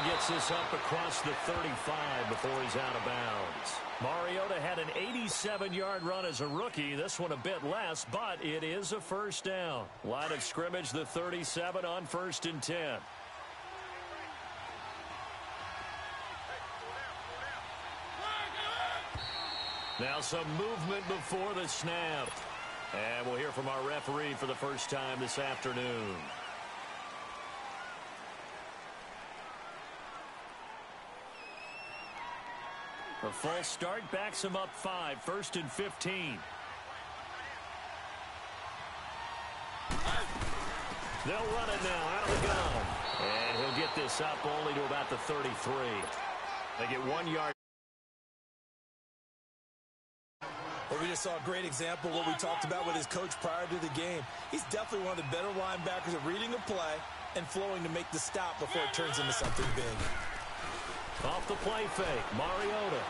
gets this up across the 35 before he's out of bounds. Mariota had an 87-yard run as a rookie. This one a bit less, but it is a first down. Line of scrimmage, the 37 on 1st and 10. Now some movement before the snap. And we'll hear from our referee for the first time this afternoon. A false start backs him up 5, 1st and 15. They'll run it now out of the gun. And he'll get this up only to about the 33. They get 1 yard. Well, we just saw a great example of what we talked about with his coach prior to the game. He's definitely one of the better linebackers at reading a play and flowing to make the stop before it turns into something big. Off the play fake, Mariota.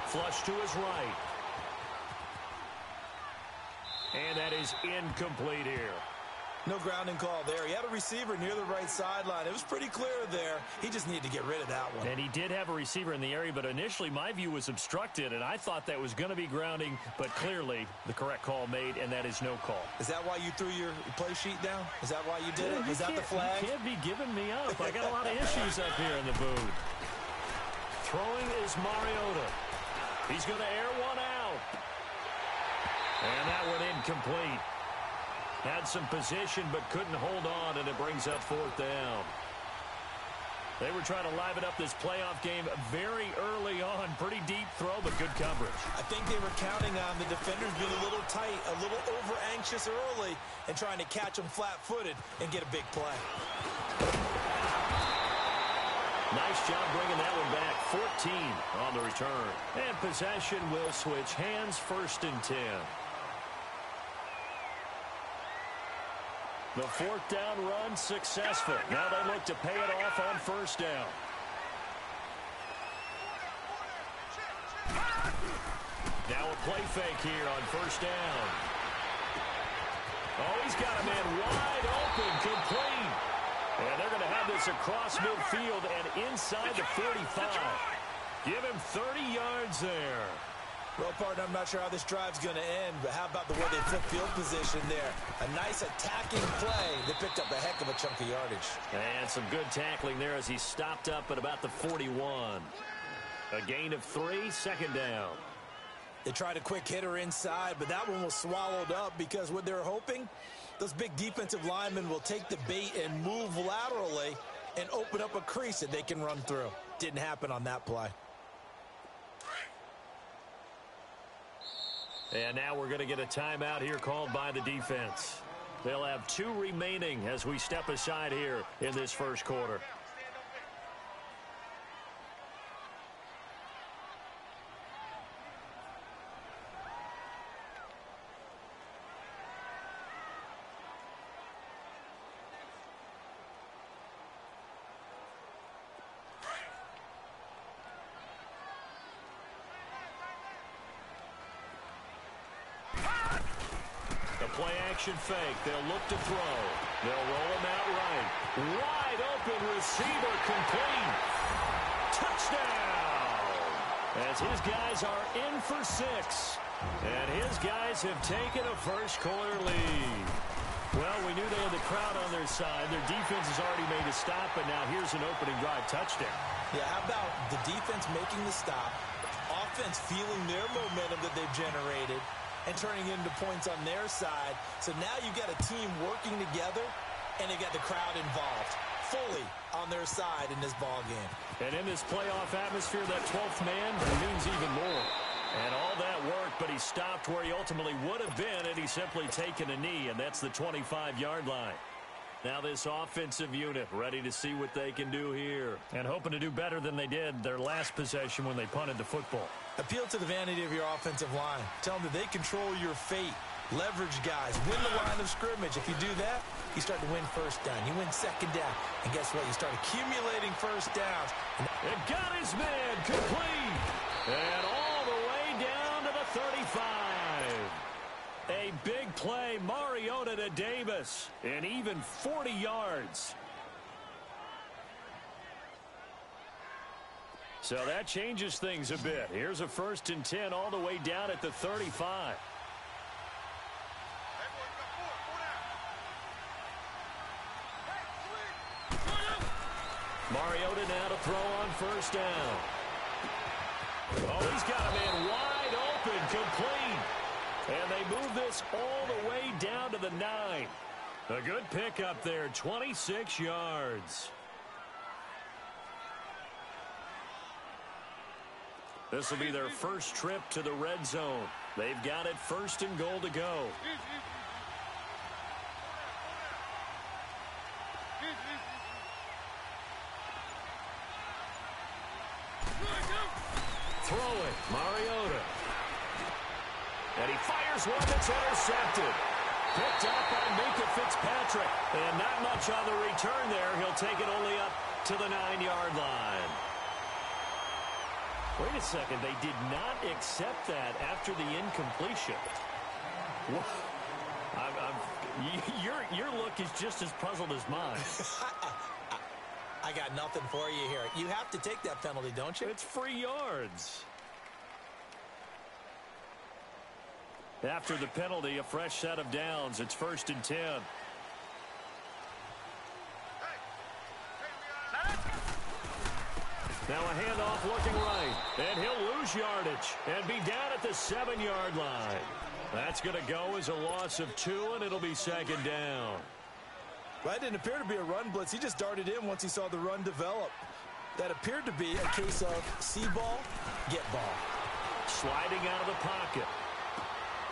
Flush to his right. And that is incomplete here. No grounding call there. He had a receiver near the right sideline. It was pretty clear there. He just needed to get rid of that one. And he did have a receiver in the area, but initially my view was obstructed, and I thought that was going to be grounding, but clearly the correct call made, and that is no call. Is that why you threw your play sheet down? Is that why you did it? Was that the flag? You can't be giving me up. I got a lot of issues up here in the booth. Throwing is Mariota. He's going to air one out. And that one incomplete. Had some position but couldn't hold on, and it brings up 4th down. They were trying to liven up this playoff game very early on. Pretty deep throw, but good coverage. I think they were counting on the defenders being a little tight, a little over-anxious early, and trying to catch them flat-footed and get a big play. Nice job bringing that one back. 14 on the return. And possession will switch hands, 1st and 10. The 4th down run successful. Now they look to pay it off on 1st down. Now a play fake here on 1st down. Oh, he's got a man wide open, complete. And they're going to have this across midfield and inside the 45. Give him 30 yards there. Well, partner, I'm not sure how this drive's going to end, but how about the way they flip field position there? A nice attacking play that picked up a heck of a chunk of yardage. And some good tackling there as he stopped up at about the 41. A gain of 3, 2nd down. They tried a quick hitter inside, but that one was swallowed up because what they're hoping, those big defensive linemen will take the bait and move laterally and open up a crease that they can run through. Didn't happen on that play. And now we're going to get a timeout here called by the defense. They'll have 2 remaining as we step aside here in this 1st quarter. Play-action fake. They'll look to throw. They'll roll him out right. Wide open receiver complete. Touchdown! As his guys are in for 6. And his guys have taken a 1st quarter lead. Well, we knew they had the crowd on their side. Their defense has already made a stop, but now here's an opening drive touchdown. Yeah, how about the defense making the stop, offense feeling their momentum that they've generated, and turning into points on their side. So now you've got a team working together, and they've got the crowd involved fully on their side in this ball game. And in this playoff atmosphere, that 12th man means even more. And all that work, but he stopped where he ultimately would have been, and he's simply taken a knee, and that's the 25-yard line. Now this offensive unit ready to see what they can do here. And hoping to do better than they did their last possession when they punted the football. Appeal to the vanity of your offensive line. Tell them that they control your fate. Leverage guys. Win the line of scrimmage. If you do that, you start to win 1st down. You win 2nd down. And guess what? You start accumulating 1st downs. And got his man complete. And all the way down to the 35. A big play, Mariota to Davis, and even 40 yards. So that changes things a bit. Here's a 1st and 10 all the way down at the 35. Mariota now to throw on 1st down. Oh, he's got a man wide open, complete. And they move this all the way down to the 9. A good pickup there, 26 yards. This will be their first trip to the red zone. They've got it 1st and goal to go. Throw it, Mariota. And he fires one that's intercepted. Picked up by Minka Fitzpatrick. And not much on the return there. He'll take it only up to the 9-yard line. Wait a second. They did not accept that after the incompletion. Your look is just as puzzled as mine. I got nothing for you here. You have to take that penalty, don't you? It's free yards. After the penalty, a fresh set of downs. It's 1st and 10. Now a handoff looking right. And he'll lose yardage and be down at the 7-yard line. That's going to go as a loss of 2, and it'll be 2nd down. Well, that didn't appear to be a run blitz. He just darted in once he saw the run develop. That appeared to be a case of see ball, get ball. Sliding out of the pocket.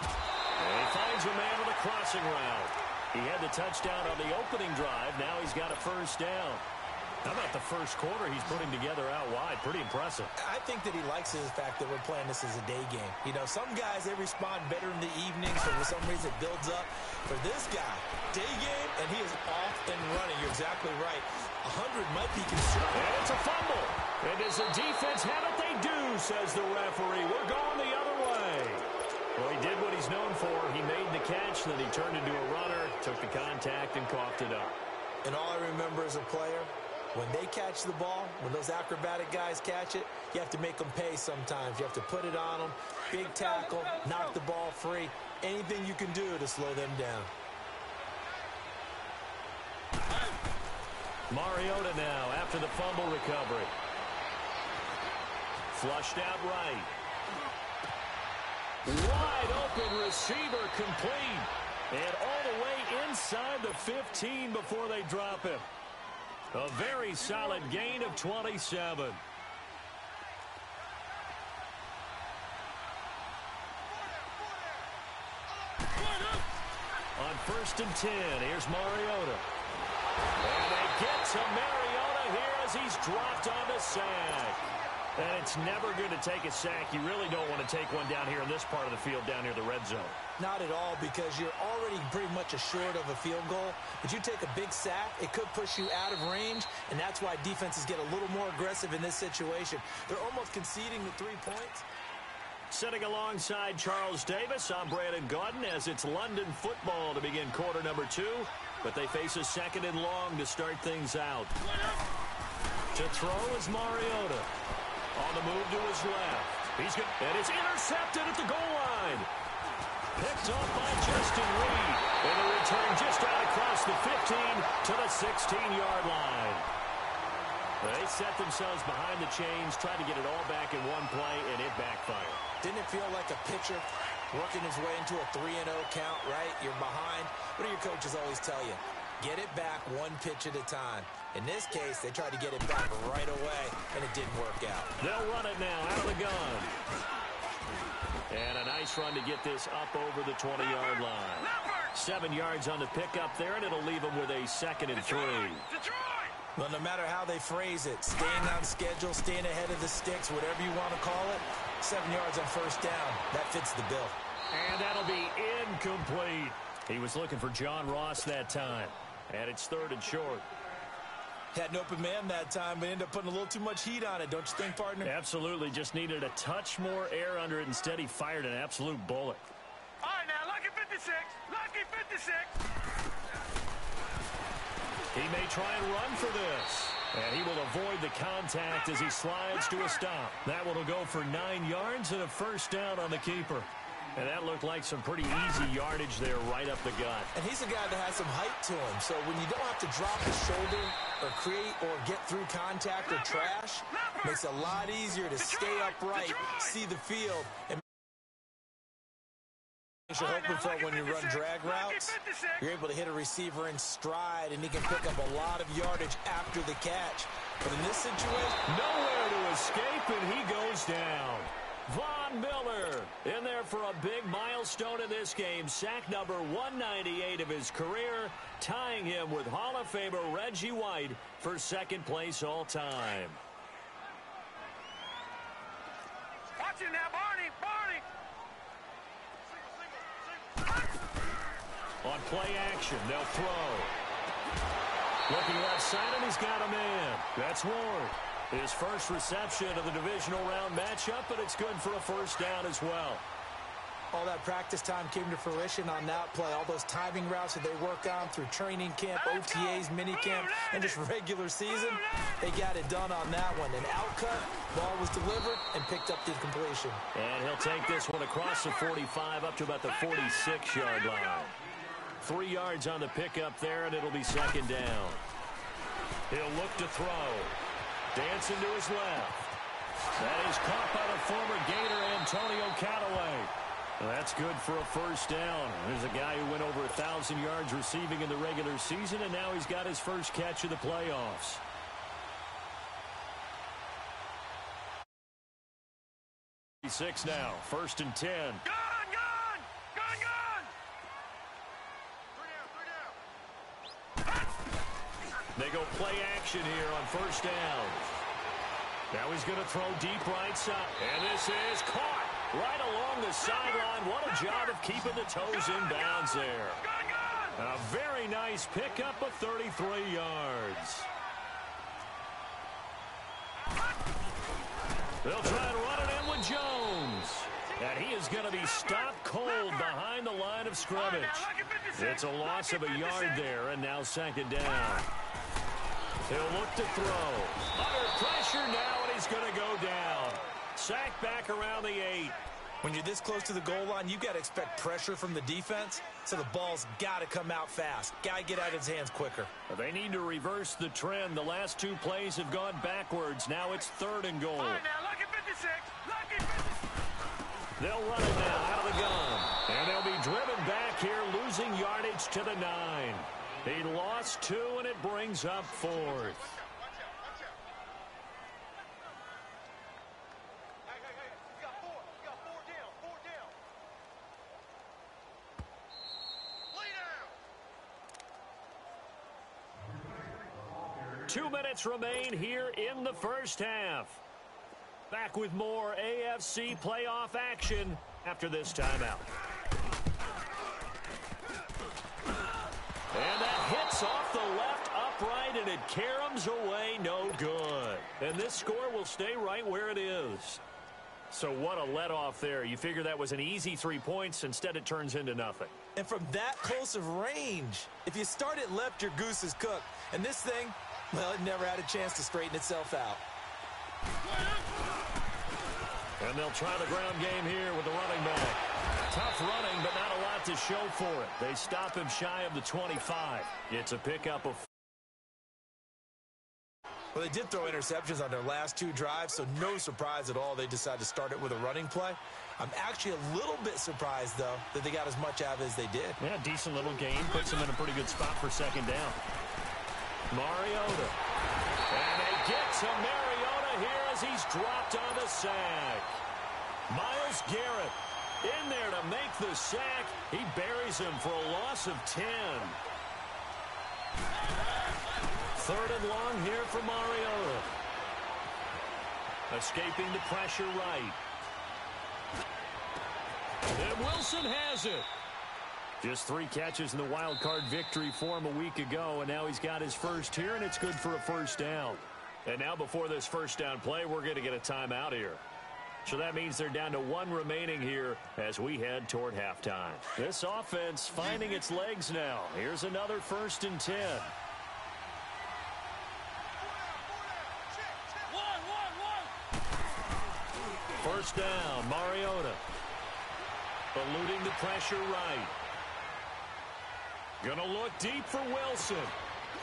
And he finds a man with a crossing route. He had the touchdown on the opening drive. Now he's got a 1st down. How about the first quarter he's putting together out wide? Pretty impressive. I think that he likes the fact that we're playing this as a day game. You know, some guys, they respond better in the evening, so for some reason it builds up. For this guy, day game, and he is off and running. You're exactly right. 100 might be considered. And it's a fumble. And does the defense have it? They do, says the referee. We're going the other way. Well, he did what he's known for. He made the catch, then he turned into a runner, took the contact, and coughed it up. And all I remember as a player, when they catch the ball, when those acrobatic guys catch it, you have to make them pay sometimes. You have to put it on them, big tackle, knock the ball free, anything you can do to slow them down. Mariota now after the fumble recovery. Flushed out right. Wide open receiver complete. And all the way inside the 15 before they drop him. A very solid gain of 27. On 1st and 10, here's Mariota. And they get to Mariota here as he's dropped on the sack. And it's never good to take a sack. You really don't want to take one down here in this part of the field, down near the red zone. Not at all, because you're already pretty much assured of a field goal. But you take a big sack, it could push you out of range, and that's why defenses get a little more aggressive in this situation. They're almost conceding the 3 points. Sitting alongside Charles Davis, I'm Brandon Gaudin as it's London football to begin quarter number 2. But they face a 2nd and long to start things out. To throw is Mariota. On the move to his left. He's good. And it's intercepted at the goal line. Picked up by Justin Reed. And the return just out across the 15 to the 16-yard line. They set themselves behind the chains, tried to get it all back in one play, and it backfired. Didn't it feel like a pitcher working his way into a 3-0 count, right? You're behind. What do your coaches always tell you? Get it back one pitch at a time. In this case, they tried to get it back right away, and it didn't work out. They'll run it now out of the gun. And a nice run to get this up over the 20-yard line. 7 yards on the pickup there, and it'll leave them with a 2nd and 3. Well, no matter how they phrase it, staying on schedule, staying ahead of the sticks, whatever you want to call it, 7 yards on 1st down. That fits the bill. And that'll be incomplete. He was looking for John Ross that time. And it's 3rd and short. Had an open man that time, but ended up putting a little too much heat on it, don't you think, partner? Absolutely. Just needed a touch more air under it. Instead, he fired an absolute bullet. All right, now, lucky 56. Lucky 56. He may try and run for this. And he will avoid the contact as he slides to a stop. That one will go for 9 yards and a first down on the keeper. And that looked like some pretty easy yardage there right up the gut. And he's a guy that has some height to him. So when you don't have to drop his shoulder or create or get through contact or trash, it makes it a lot easier to stay upright, see the field, and you're hoping for when you run drag routes. You're able to hit a receiver in stride, and he can pick up a lot of yardage after the catch. But in this situation, nowhere to escape, and he goes down. Von Miller in there for a big milestone in this game. Sack number 198 of his career, tying him with Hall of Famer Reggie White for second place all time. Watch it now, Barney, Barney. On play action, they'll throw. Looking left side, and he's got a man. That's Ward. His first reception of the divisional round matchup, but it's good for a first down as well. All that practice time came to fruition on that play. All those timing routes that they work on through training camp, OTAs, minicamp, and just regular season, they got it done on that one. An outcut, ball was delivered, and picked up the completion. And he'll take this one across the 45 up to about the 46-yard line. 3 yards on the pickup there, and it'll be second down. He'll look to throw. Dancing to his left. That is caught by the former Gator, Antonio Callaway. Well, that's good for a first down. There's a guy who went over 1,000 yards receiving in the regular season, and now he's got his first catch of the playoffs. Six now, 1st and 10. Gone, gone, gone, gone. 3 down, 3 down. They go play action here on first down. Now he's going to throw deep right side. And this is caught right along the sideline. What a job of keeping the toes in bounds there. A very nice pickup of 33 yards. They'll try and run it in with Jones. And he is going to be stopped cold behind the line of scrimmage. It's a loss of a yard there, and now second down. He'll look to throw. Under pressure now, and he's going to go down. Sacked back around the 8. When you're this close to the goal line, you've got to expect pressure from the defense, so the ball's got to come out fast. Got to get out of his hands quicker. They need to reverse the trend. The last 2 plays have gone backwards. Now it's 3rd and goal. All right, now, lucky 56. Lucky 56. They'll run it now out of the gun. And they'll be driven back here, losing yardage to the 9. He lost 2, and it brings up 4th. Watch out, watch out. Hey. You got 4. You got 4 down. 4 down. Lay down. 2 minutes remain here in the first half. Back with more AFC playoff action after this timeout. And that hits off the left upright, and it caroms away no good. And this score will stay right where it is. So what a let-off there. You figure that was an easy 3 points. Instead, it turns into nothing. And from that close of range, if you start it left, your goose is cooked. And this thing, well, it never had a chance to straighten itself out. And they'll try the ground game here with the running back. Tough running, but not a lot to show for it. They stop him shy of the 25. It's a pickup of... Well, they did throw interceptions on their last 2 drives, so no surprise at all they decided to start it with a running play. I'm actually a little bit surprised, though, that they got as much out of it as they did. Yeah, decent little gain. Puts them in a pretty good spot for second down. Mariota. And they get to Mariota here as he's dropped on the sack. Myles Garrett in there to make the sack. He buries him for a loss of 10. 3rd and long here for Mariota. Escaping the pressure right. And Wilson has it. Just 3 catches in the wild card victory for him a week ago, and now he's got his first here, and it's good for a first down. And now before this first down play, we're going to get a timeout here. So that means they're down to 1 remaining here as we head toward halftime. This offense finding its legs now. Here's another 1st and 10. First down, Mariota. Eluding the pressure right. Gonna look deep for Wilson.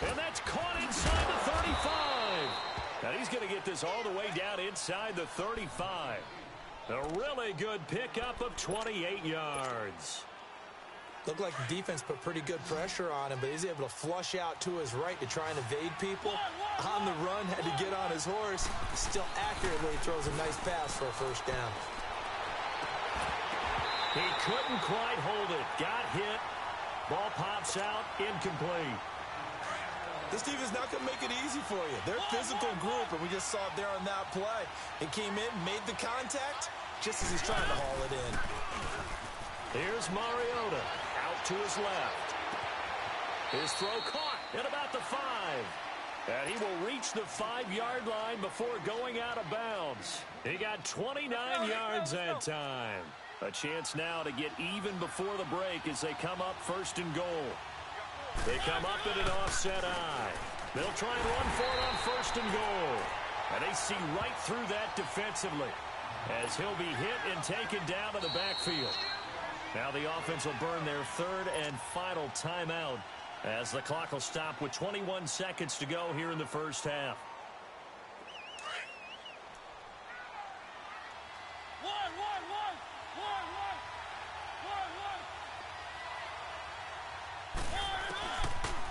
And that's caught inside the 35. And he's going to get this all the way down inside the 35. A really good pickup of 28 yards. Looked like the defense put pretty good pressure on him, but he's able to flush out to his right to try and evade people. On the run, had to get on his horse. Still accurately throws a nice pass for a first down. He couldn't quite hold it. Got hit. Ball pops out. Incomplete. This defense not going to make it easy for you. They're a physical group, and we just saw it there on that play. It came in, made the contact, just as he's trying to haul it in. Here's Mariota. Out to his left. His throw caught at about the 5. And he will reach the 5-yard line before going out of bounds. He got 29 yards that time. A chance now to get even before the break as they come up first and goal. They come up in an offset eye. They'll try and run for it on first and goal. And they see right through that defensively as he'll be hit and taken down to the backfield. Now the offense will burn their third and final timeout as the clock will stop with 21 seconds to go here in the first half.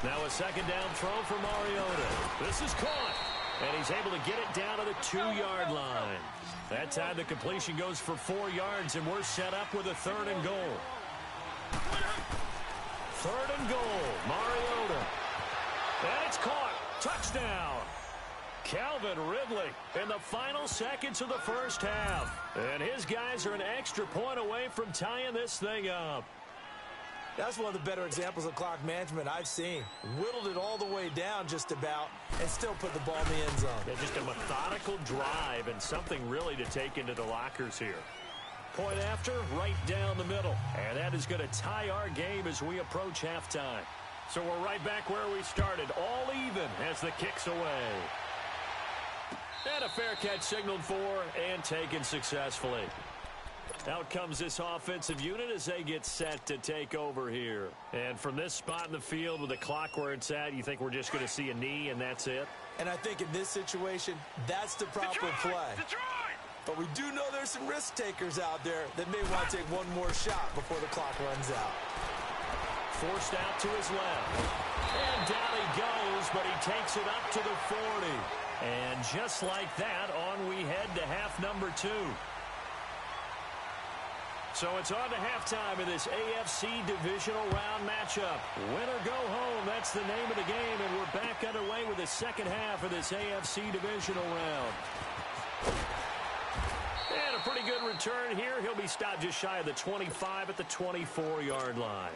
Now a second down throw for Mariota. This is caught, and he's able to get it down to the 2-yard line. That time the completion goes for 4 yards, and we're set up with a third and goal. Third and goal, Mariota. And it's caught. Touchdown. Calvin Ridley in the final seconds of the first half. And his guys are an extra point away from tying this thing up. That's one of the better examples of clock management I've seen. Whittled it all the way down just about and still put the ball in the end zone. Yeah, just a methodical drive and something really to take into the lockers here. Point after, right down the middle. And that is going to tie our game as we approach halftime. So we're right back where we started, all even as the kick's away. And a fair catch signaled for and taken successfully. Out comes this offensive unit as they get set to take over here. And from this spot in the field with the clock where it's at, you think we're just going to see a knee and that's it? And I think in this situation, that's the proper play. But we do know there's some risk takers out there that may want to take one more shot before the clock runs out. Forced out to his left. And down he goes, but he takes it up to the 40. And just like that, on we head to half number 2. So it's on to halftime in this AFC divisional round matchup. Win or go home, that's the name of the game, and we're back underway with the second half of this AFC divisional round. And a pretty good return here. He'll be stopped just shy of the 25 at the 24-yard line.